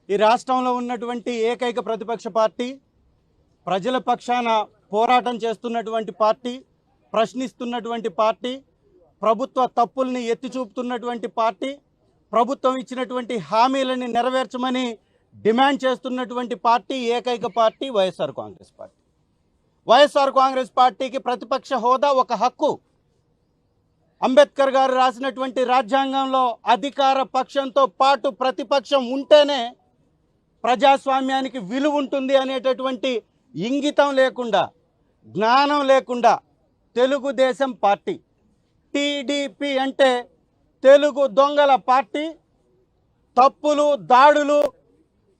ఈ రాష్ట్రంలో ఉన్నటువంటి ఏకైక ప్రతిపక్ష పార్టీ, ప్రజల పక్షాన పోరాటం చేస్తున్నటువంటి పార్టీ, ప్రశ్నిస్తున్నటువంటి పార్టీ, ప్రభుత్వ తప్పుల్ని ఎత్తి చూపుతున్నటువంటి పార్టీ, ప్రభుత్వం ఇచ్చినటువంటి హామీలని నెరవేర్చమని డిమాండ్ చేస్తున్నటువంటి పార్టీ ఏకైక పార్టీ వైఎస్ఆర్ కాంగ్రెస్ పార్టీ. వైఎస్ఆర్ కాంగ్రెస్ పార్టీకి ప్రతిపక్ష హోదా ఒక హక్కు. అంబేద్కర్ గారు రాసినటువంటి రాజ్యాంగంలో అధికార పక్షంతో పాటు ప్రతిపక్షం ఉంటేనే ప్రజాస్వామ్యానికి విలువ ఉంటుంది అనేటటువంటి ఇంగితం లేకుండా, జ్ఞానం లేకుండా తెలుగుదేశం పార్టీ, టీడీపీ అంటే తెలుగు దొంగల పార్టీ, తప్పులు దాడులు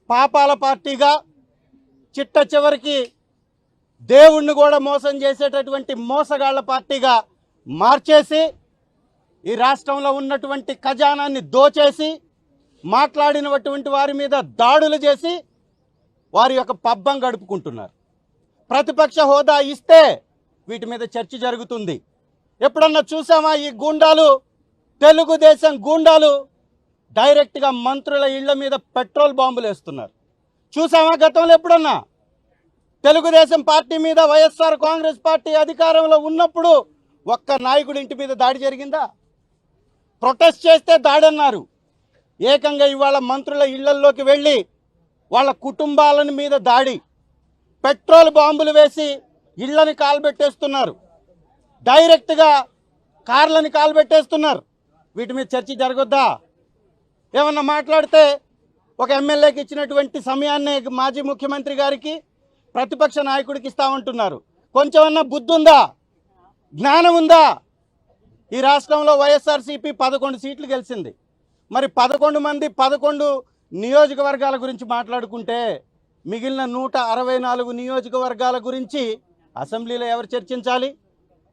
పాపాల పార్టీగా, చిట్ట చివరికి దేవుణ్ణి కూడా మోసం చేసేటటువంటి మోసగాళ్ల పార్టీగా మార్చేసి ఈ రాష్ట్రంలో ఉన్నటువంటి ఖజానాన్ని దోచేసి, మాట్లాడినటువంటి వారి మీద దాడులు చేసి వారి యొక్క పబ్బం గడుపుకుంటున్నారు. ప్రతిపక్ష హోదా ఇస్తే వీటి మీద చర్చ జరుగుతుంది. ఎప్పుడన్నా చూసామా ఈ గూండాలు, తెలుగుదేశం గూండాలు డైరెక్ట్గా మంత్రుల ఇళ్ల మీద పెట్రోల్ బాంబులు వేస్తున్నారు? చూసామా గతంలో ఎప్పుడన్నా? తెలుగుదేశం పార్టీ మీద వైఎస్ఆర్ కాంగ్రెస్ పార్టీ అధికారంలో ఉన్నప్పుడు ఒక్క నాయకుడి ఇంటి మీద దాడి జరిగిందా? ప్రొటెస్ట్ చేస్తే దాడి అన్నారు. ఏకంగా ఇవాళ మంత్రుల ఇళ్లల్లోకి వెళ్ళి వాళ్ళ కుటుంబాల మీద దాడి, పెట్రోల్ బాంబులు వేసి ఇళ్లని కాల్బెట్టేస్తున్నారు, డైరెక్ట్గా కార్లని కాల్బెట్టేస్తున్నారు. వీటి మీద చర్చ జరగొద్దా? ఏమన్నా మాట్లాడితే ఒక ఎమ్మెల్యేకి ఇచ్చినటువంటి సమయాన్ని మాజీ ముఖ్యమంత్రి గారికి, ప్రతిపక్ష నాయకుడికి ఇస్తామంటున్నారు. కొంచెమన్నా బుద్ధి ఉందా? జ్ఞానం ఉందా? ఈ రాష్ట్రంలో వైఎస్ఆర్సీపీ 11 సీట్లు గెలిచింది. మరి 11 మంది 11 నియోజకవర్గాల గురించి మాట్లాడుకుంటే మిగిలిన 164 నియోజకవర్గాల గురించి అసెంబ్లీలో ఎవరు చర్చించాలి?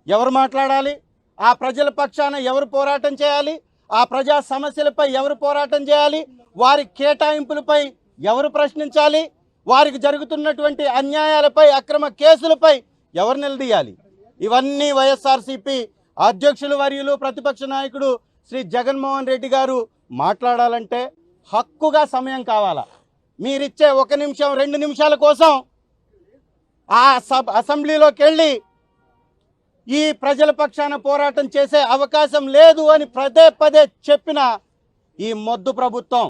ఎవరు మాట్లాడాలి? ఆ ప్రజల పక్షాన ఎవరు పోరాటం చేయాలి? ఆ ప్రజా సమస్యలపై ఎవరు పోరాటం చేయాలి? వారి కేటాయింపులపై ఎవరు ప్రశ్నించాలి? వారికి జరుగుతున్నటువంటి అన్యాయాలపై, అక్రమ కేసులపై ఎవరు నిలదీయాలి? ఇవన్నీ వైఎస్ఆర్సీపీ అధ్యక్షులు వర్యులు ప్రతిపక్ష నాయకుడు శ్రీ జగన్మోహన్ రెడ్డి గారు మాట్లాడాలంటే హక్కుగా సమయం కావాలా? మీరిచ్చే 1 నిమిషం 2 నిమిషాల కోసం ఆ అసెంబ్లీలోకి వెళ్ళి ఈ ప్రజల పక్షాన పోరాటం చేసే అవకాశం లేదు అని పదే పదే చెప్పిన ఈ మొద్దు ప్రభుత్వం,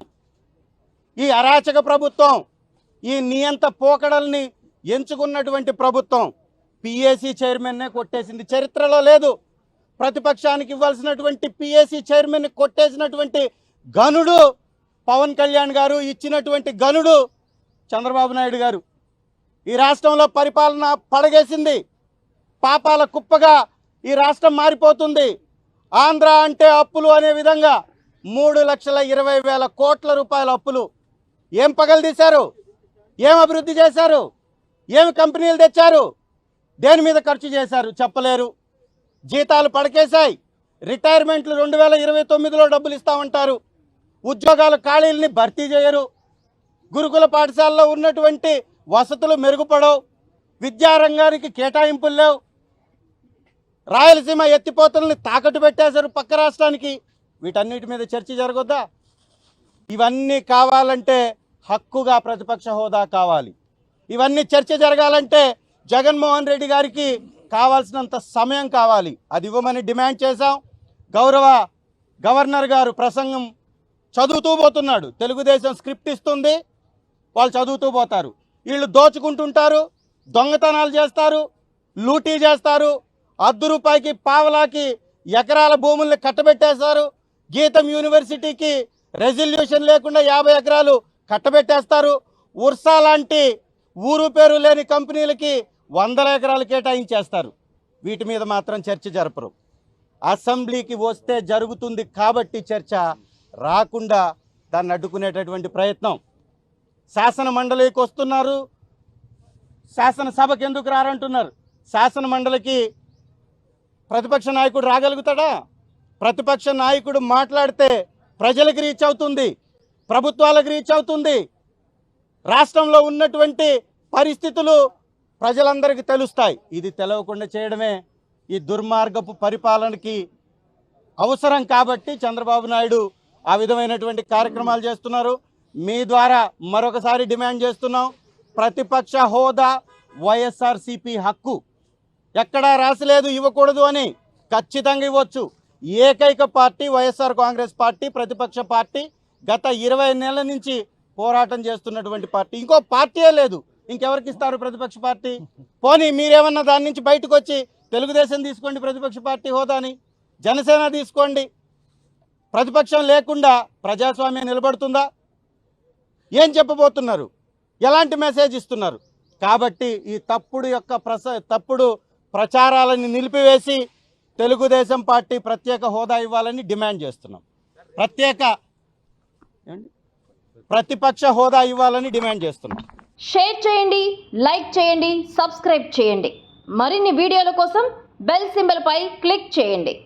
ఈ అరాచక ప్రభుత్వం, ఈ నియంత పోకడల్ని ఎంచుకున్నటువంటి ప్రభుత్వం పిఏసీ చైర్మన్నే కొట్టేసింది. చరిత్రలో లేదు. ప్రతిపక్షానికి ఇవ్వాల్సినటువంటి పిఏసీ చైర్మన్ కొట్టేసినటువంటి గనుడు పవన్ కళ్యాణ్ గారు, ఇచ్చినటువంటి గనుడు చంద్రబాబు నాయుడు గారు. ఈ రాష్ట్రంలో పరిపాలన పడగేసింది. పాపాల కుప్పగా ఈ రాష్ట్రం మారిపోతుంది. ఆంధ్ర అంటే అప్పులు అనే విధంగా 3,20,000 కోట్ల రూపాయల అప్పులు. ఏం పగలదీశారు? ఏం అభివృద్ధి చేశారు? ఏమి కంపెనీలు తెచ్చారు? దేని మీద ఖర్చు చేశారు? చెప్పలేరు. జీతాలు పడకేశాయి. రిటైర్మెంట్లు 2029లో డబ్బులు ఇస్తామంటారు. ఉద్యోగాల ఖాళీలని భర్తీ చేయరు. గురుకుల పాఠశాలలో ఉన్నటువంటి వసతులు మెరుగుపడవు. విద్యారంగానికి కేటాయింపులు లేవు. రాయలసీమ ఎత్తిపోతలని తాకట్టు పెట్టేశారు పక్క రాష్ట్రానికి. వీటన్నిటి మీద చర్చ జరగొద్దా? ఇవన్నీ కావాలంటే హక్కుగా ప్రతిపక్ష హోదా కావాలి. ఇవన్నీ చర్చ జరగాలంటే జగన్మోహన్ రెడ్డి గారికి కావాల్సినంత సమయం కావాలి. అది ఇవ్వమని డిమాండ్ చేశాం. గౌరవ గవర్నర్ గారు ప్రసంగం చదువుతూ పోతున్నాడు. తెలుగుదేశం స్క్రిప్ట్ ఇస్తుంది, వాళ్ళు చదువుతూ పోతారు. వీళ్ళు దోచుకుంటుంటారు, దొంగతనాలు చేస్తారు, లూటీ చేస్తారు. ₹1 పావలాకి ఎకరాల భూముల్ని కట్టబెట్టేస్తారు. గీతం యూనివర్సిటీకి రెజల్యూషన్ లేకుండా 50 ఎకరాలు కట్టబెట్టేస్తారు. ఉర్సా లాంటి ఊరు పేరు లేని కంపెనీలకి 100 ఎకరాలు కేటాయించేస్తారు. వీటి మీద మాత్రం చర్చ జరపరు. అసెంబ్లీకి వస్తే జరుగుతుంది కాబట్టి చర్చ, రాకుండా దాన్ని అడ్డుకునేటటువంటి ప్రయత్నం. శాసన మండలికి వస్తున్నారు, శాసనసభకు ఎందుకు రారంటున్నారు. శాసన మండలికి ప్రతిపక్ష నాయకుడు రాగలుగుతాడా? ప్రతిపక్ష నాయకుడు మాట్లాడితే ప్రజలకు రీచ్ అవుతుంది, ప్రభుత్వాలకు రీచ్ అవుతుంది. రాష్ట్రంలో ఉన్నటువంటి పరిస్థితులు ప్రజలందరికీ తెలుస్తాయి. ఇది తెలవకుండా చేయడమే ఈ దుర్మార్గపు పరిపాలనకి అవసరం. కాబట్టి చంద్రబాబు నాయుడు ఆ విధమైనటువంటి కార్యక్రమాలు చేస్తున్నారు. మీ ద్వారా మరొకసారి డిమాండ్ చేస్తున్నాం. ప్రతిపక్ష హోదా వైఎస్ఆర్సీపీ హక్కు. ఎక్కడా రాసలేదు ఇవ్వకూడదు అని, ఖచ్చితంగా ఇవ్వచ్చు. ఏకైక పార్టీ వైఎస్ఆర్ కాంగ్రెస్ పార్టీ, ప్రతిపక్ష పార్టీ. గత 20 నెలల నుంచి పోరాటం చేస్తున్నటువంటి పార్టీ. ఇంకో పార్టీయే లేదు, ఇంకెవరికి ఇస్తారు ప్రతిపక్ష పార్టీ? పోనీ మీరేమన్నా దాని నుంచి బయటకు వచ్చి తెలుగుదేశం తీసుకోండి ప్రతిపక్ష పార్టీ హోదాని, జనసేన తీసుకోండి. ప్రతిపక్షం లేకుండా ప్రజాస్వామ్యం నిలబడుతుందా? ఏం చెప్పబోతున్నారు? ఎలాంటి మెసేజ్ ఇస్తున్నారు? కాబట్టి ఈ తప్పుడు ప్రచారాలను నిలిపివేసి తెలుగుదేశం పార్టీ ప్రత్యేక హోదా ఇవ్వాలని డిమాండ్ చేస్తున్నాం. ప్రతిపక్ష హోదా ఇవ్వాలని డిమాండ్ చేస్తున్నాం. షేర్ చేయండి, లైక్ చేయండి, సబ్స్క్రైబ్ చేయండి. మరిన్ని వీడియోల కోసం బెల్ సింబల్ పై క్లిక్ చేయండి.